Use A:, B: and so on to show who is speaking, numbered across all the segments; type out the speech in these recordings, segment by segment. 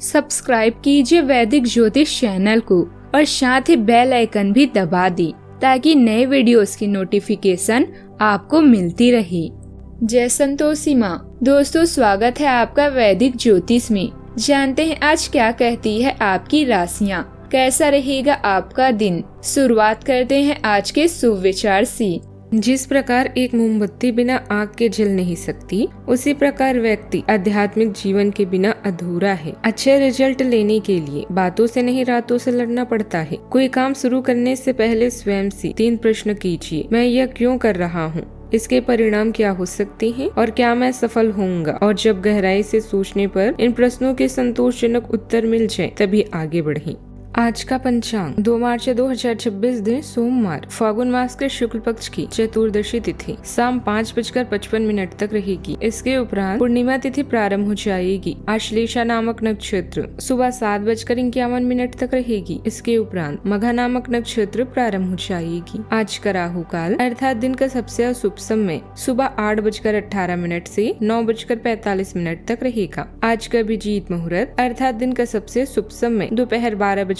A: Subscribe कीजिए वैदिक ज्योतिष चैनल को और साथ ही बेल आइकन भी दबा दी ताकि नए वीडियोस की नोटिफिकेशन आपको मिलती रहे। जय संतोषी माँ। दोस्तों, स्वागत है आपका वैदिक ज्योतिष में। जानते हैं आज क्या कहती है आपकी राशियाँ, कैसा रहेगा आपका दिन। शुरुआत करते हैं आज के शुभ विचार से।
B: जिस प्रकार एक मोमबत्ती बिना आग के जल नहीं सकती, उसी प्रकार व्यक्ति आध्यात्मिक जीवन के बिना अधूरा है। अच्छे रिजल्ट लेने के लिए बातों से नहीं रातों से लड़ना पड़ता है। कोई काम शुरू करने से पहले स्वयं से 3 प्रश्न कीजिए। मैं यह क्यों कर रहा हूँ, इसके परिणाम क्या हो सकते हैं और क्या मैं सफल होऊंगा। और जब गहराई से सोचने पर इन प्रश्नों के संतोषजनक उत्तर मिल जाए तभी आगे बढ़ें। आज का पंचांग 2 मार्च 2026 दिन सोमवार, फागुन मास के शुक्ल पक्ष की चतुर्दशी तिथि शाम 5:55 तक रहेगी। इसके उपरांत पूर्णिमा तिथि प्रारंभ हो जाएगी। आश्लेषा नामक नक्षत्र सुबह 7:51 तक रहेगी। इसके उपरांत मघा नामक नक्षत्र प्रारंभ हो जाएगी। आज का राहु काल अर्थात दिन का सबसे अशुभ समय सुबह 8:18 से 9:45 तक रहेगा। आज का अभिजीत मुहूर्त अर्थात दिन का सबसे शुभ समय दोपहर 12:15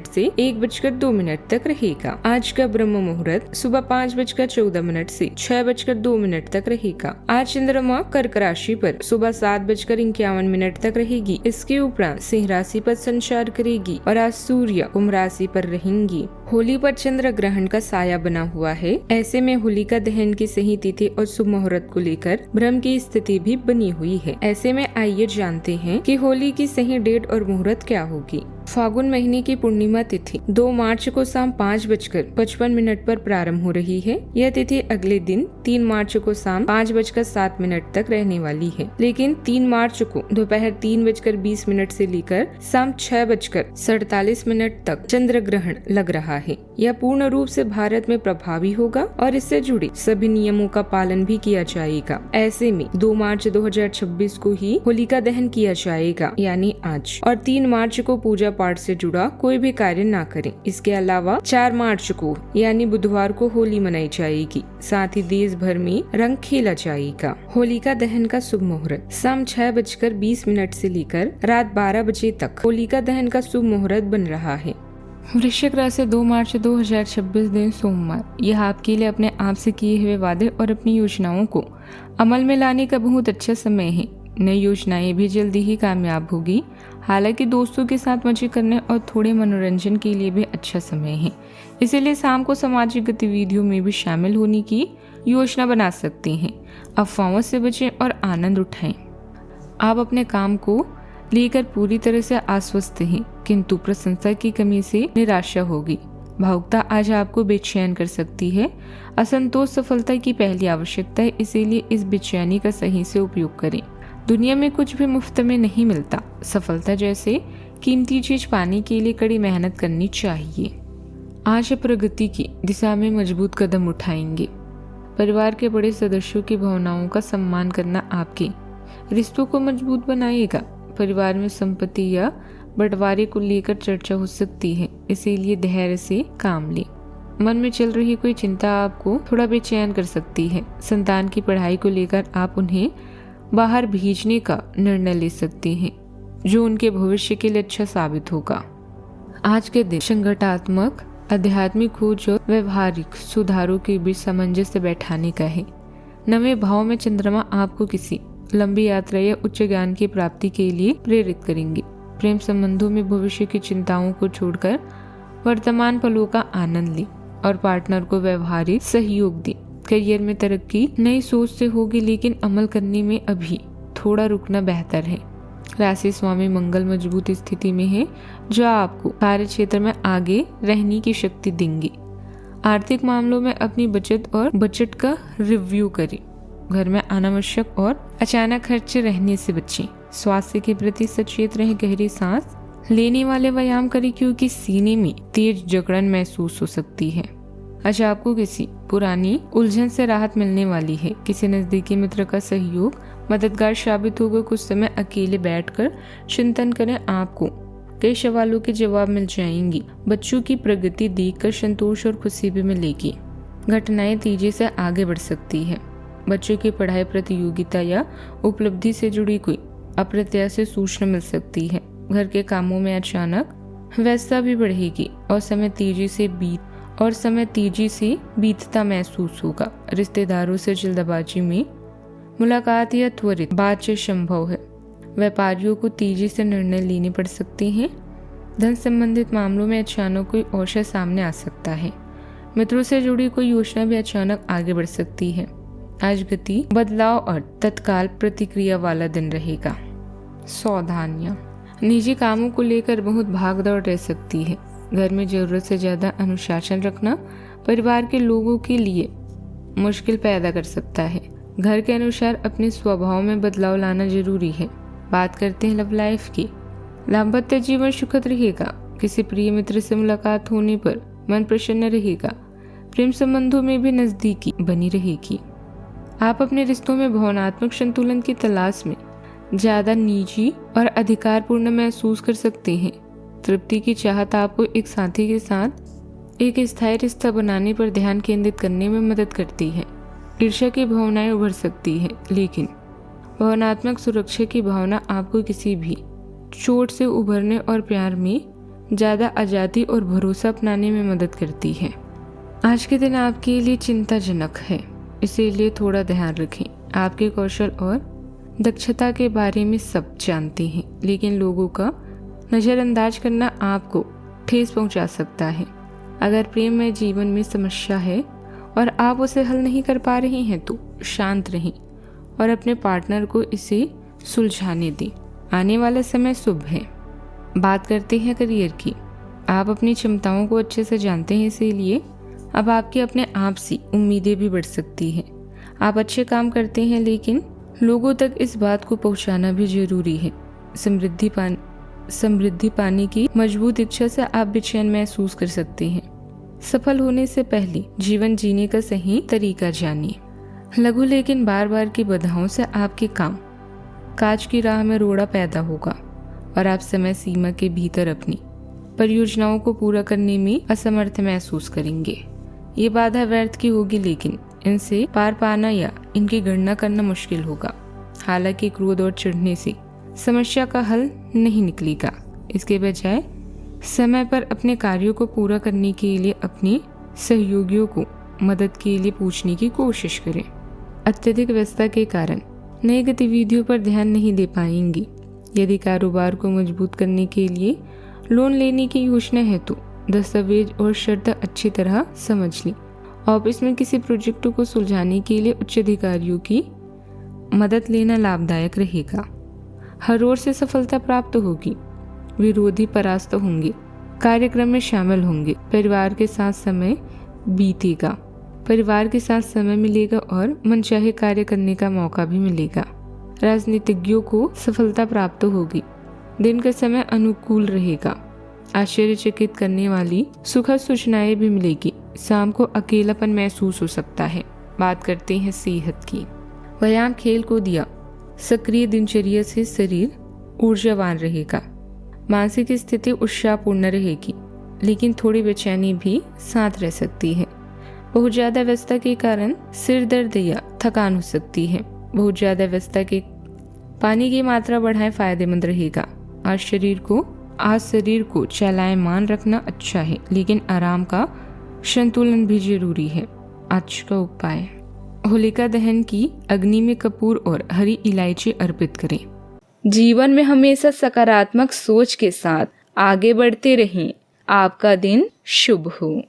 B: से 1:02 तक रहेगा। आज का ब्रह्म मुहूर्त सुबह 5:14 से 6:02 तक रहेगा। आज चंद्रमा कर्क राशि पर सुबह 7:51 तक रहेगी। इसके उपरांत सिंह राशि पर संचार करेगी और आज सूर्य कुंभ राशि पर रहेंगी। होली पर चंद्र ग्रहण का साया बना हुआ है। ऐसे में होलिका दहन की सही तिथि और शुभ मुहूर्त को लेकर भ्रम की स्थिति भी बनी हुई है। ऐसे में आइए जानते हैं कि होली की सही डेट और मुहूर्त क्या होगी। फागुन महीने की पूर्णिमा तिथि 2 मार्च को शाम 5:55 पर प्रारंभ हो रही है। यह तिथि अगले दिन 3 मार्च को शाम 5:07 तक रहने वाली है, लेकिन 3 मार्च को दोपहर 3:20 से लेकर शाम 6:47 तक चंद्र ग्रहण लग रहा है। यह पूर्ण रूप से भारत में प्रभावी होगा और इससे जुड़े सभी नियमों का पालन भी किया जाएगा। ऐसे में 2 मार्च 2026 को ही होलिका दहन किया जाएगा, यानी आज, और 3 मार्च को पूजा पाठ से जुड़ा कोई भी कार्य ना करें। इसके अलावा 4 मार्च को यानी बुधवार को होली मनाई जाएगी। साथ ही देश भर में रंग खेला जाएगा। होलिका दहन का शुभ मुहूर्त शाम 6:20 से लेकर रात 12 बजे तक होलिका दहन का शुभ मुहूर्त बन रहा है।
A: वृश्चिक राशि 2 मार्च 2026 दिन सोमवार। यह आपके लिए अपने आप से किए हुए वादे और अपनी योजनाओं को अमल में लाने का बहुत अच्छा समय है। नई योजनाएं भी जल्दी ही कामयाब होगी। हालांकि दोस्तों के साथ मजे करने और थोड़े मनोरंजन के लिए भी अच्छा समय है। इसीलिए शाम को सामाजिक गतिविधियों में भी शामिल होने की योजना बना सकते हैं। अफवाहों से बचें और आनंद उठाएं। आप अपने काम को लेकर पूरी तरह से आश्वस्त हैं, किंतु प्रशंसा की कमी से निराशा होगी। भावुकता आज आपको बेचैन कर सकती है। असंतोष सफलता की पहली आवश्यकता है, इसीलिए इस बेचैनी का सही से उपयोग करें। दुनिया में कुछ भी मुफ्त में नहीं मिलता। सफलता जैसे कीमती चीज पाने के लिए कड़ी मेहनत करनी चाहिए। आज प्रगति की दिशा में मजबूत कदम उठाएंगे। परिवार के बड़े सदस्यों की भावनाओं का सम्मान करना आपके रिश्तों को मजबूत बनाएगा। परिवार में संपत्ति या बंटवारे को लेकर चर्चा हो सकती है, इसीलिए धैर्य से काम लें। मन में चल रही कोई चिंता आपको थोड़ा बेचैन कर सकती है। संतान की पढ़ाई को लेकर आप उन्हें बाहर भेजने का निर्णय ले सकते हैं, जो उनके भविष्य के लिए अच्छा साबित होगा। आज के दिन संगठनात्मक, आध्यात्मिक खोज और व्यवहारिक सुधारों के बीच सामंजस्य बैठाने का है। नवे भाव में चंद्रमा आपको किसी लंबी यात्रा या उच्च ज्ञान की प्राप्ति के लिए प्रेरित करेंगे। प्रेम संबंधों में भविष्य की चिंताओं को छोड़कर वर्तमान पलों का आनंद लें और पार्टनर को व्यवहारिक सहयोग दें। करियर में तरक्की नई सोच से होगी, लेकिन अमल करने में अभी थोड़ा रुकना बेहतर है। राशि स्वामी मंगल मजबूत स्थिति में है, जो आपको कार्य क्षेत्र में आगे रहने की शक्ति देंगे। आर्थिक मामलों में अपनी बचत का रिव्यू करें। घर में अनावश्यक और अचानक खर्चे रहने से बचें। स्वास्थ्य के प्रति सचेत रहें। गहरी सांस लेने वाले व्यायाम करें, क्योंकि सीने में तेज जकड़न महसूस हो सकती है। आज आपको किसी पुरानी उलझन से राहत मिलने वाली है। किसी नजदीकी मित्र का सहयोग मददगार साबित होगा। कुछ समय अकेले बैठकर चिंतन करें, आपको कई सवालों के जवाब मिल जाएंगे। बच्चों की प्रगति देखकर संतोष और खुशी भी मिलेगी। घटनाएं तेजी से आगे बढ़ सकती है। बच्चों की पढ़ाई प्रतियोगिता या उपलब्धि से जुड़ी कोई अप्रत्याशित सूचना मिल सकती है। घर के कामों में अचानक व्यस्तता भी बढ़ेगी और समय तेजी से बीतता महसूस होगा। रिश्तेदारों से जल्दबाजी में मुलाकात या त्वरित बातचीत संभव है। व्यापारियों को तेजी से निर्णय लेने पड़ सकते हैं। धन संबंधित मामलों में अचानक कोई अवसर सामने आ सकता है। मित्रों से जुड़ी कोई योजना भी अचानक आगे बढ़ सकती है। आज गति, बदलाव और तत्काल प्रतिक्रिया वाला दिन रहेगा। सावधानियां, निजी कामों को लेकर बहुत भागदौड़ रह सकती है। घर में जरूरत से ज्यादा अनुशासन रखना परिवार के लोगों के लिए मुश्किल पैदा कर सकता है। घर के अनुसार अपने स्वभाव में बदलाव लाना जरूरी है। बात करते हैं लव लाइफ की। दाम्पत्य जीवन सुखद रहेगा। किसी प्रिय मित्र से मुलाकात होने पर मन प्रसन्न रहेगा। प्रेम संबंधों में भी नजदीकी बनी रहेगी। आप अपने रिश्तों में भावनात्मक संतुलन की तलाश में ज्यादा निजी और अधिकारपूर्ण महसूस कर सकते हैं। तृप्ति की चाहत आपको एक साथी के साथ एक स्थायी रिश्ता बनाने पर ध्यान केंद्रित करने में मदद करती है। ईर्ष्या की भावनाएं उभर सकती है, लेकिन भावनात्मक सुरक्षा की भावना आपको किसी भी चोट से उभरने और प्यार में ज्यादा आजादी और भरोसा अपनाने में मदद करती है। आज के दिन आपके लिए चिंताजनक है, इसीलिए थोड़ा ध्यान रखें। आपके कौशल और दक्षता के बारे में सब जानते हैं, लेकिन लोगों का नजरअंदाज करना आपको ठेस पहुंचा सकता है। अगर प्रेम में जीवन में समस्या है और आप उसे हल नहीं कर पा रहे हैं तो शांत रहें और अपने पार्टनर को इसे सुलझाने दें। आने वाला समय शुभ है। बात करते हैं करियर की। आप अपनी क्षमताओं को अच्छे से जानते हैं, इसीलिए अब आपकी अपने आप से उम्मीदें भी बढ़ सकती हैं। आप अच्छे काम करते हैं, लेकिन लोगों तक इस बात को पहुंचाना भी जरूरी है। समृद्धि पाने की मजबूत इच्छा से आप बेचैन महसूस कर सकते हैं। सफल होने से पहले जीवन जीने का सही तरीका जानिए। लघु लेकिन बार बार की बाधाओं से आपके काम काज की राह में रोड़ा पैदा होगा और आप समय सीमा के भीतर अपनी परियोजनाओं को पूरा करने में असमर्थ महसूस करेंगे। ये बाधा व्यर्थ की होगी, लेकिन इनसे पार पाना या इनकी गणना करना मुश्किल होगा। हालांकि क्रोध और चिढ़ने से समस्या का हल नहीं निकलेगा। इसके बजाय समय पर अपने कार्यों को पूरा करने के लिए अपने सहयोगियों को मदद के लिए पूछने की कोशिश करें। अत्यधिक व्यस्तता के कारण नई गतिविधियों पर ध्यान नहीं दे पाएंगे। यदि कारोबार को मजबूत करने के लिए लोन लेने की योजना है तो दस्तावेज और शर्त अच्छी तरह समझ लें। ऑफिस में किसी प्रोजेक्ट को सुलझाने के लिए उच्च अधिकारियों की मदद लेना लाभदायक रहेगा। हर ओर से सफलता प्राप्त होगी। विरोधी परास्त होंगे, कार्यक्रम में शामिल होंगे। परिवार के साथ समय मिलेगा और मनचाहे कार्य करने का मौका भी मिलेगा। राजनीतिज्ञों को सफलता प्राप्त होगी। दिन का समय अनुकूल रहेगा। आश्चर्यचकित करने वाली सुखद सूचनाएं भी मिलेगी। शाम को अकेलापन महसूस हो सकता है। बात करते हैं सेहत की। व्यायाम, खेल कूद या सक्रिय दिनचर्या से शरीर ऊर्जावान रहेगा। मानसिक स्थिति उत्साहपूर्ण रहेगी, लेकिन थोड़ी बेचैनी भी साथ रह सकती है। बहुत ज्यादा व्यस्तता के कारण सिर दर्द या थकान हो सकती है। बहुत ज्यादा व्यस्तता के पानी की मात्रा बढ़ाएं, फायदेमंद रहेगा। आज शरीर को चलायमान रखना अच्छा है, लेकिन आराम का संतुलन भी जरूरी है। आज का उपाय, होलिका दहन की अग्नि में कपूर और हरी इलायची अर्पित करें। जीवन में हमेशा सकारात्मक सोच के साथ आगे बढ़ते रहें। आपका दिन शुभ हो।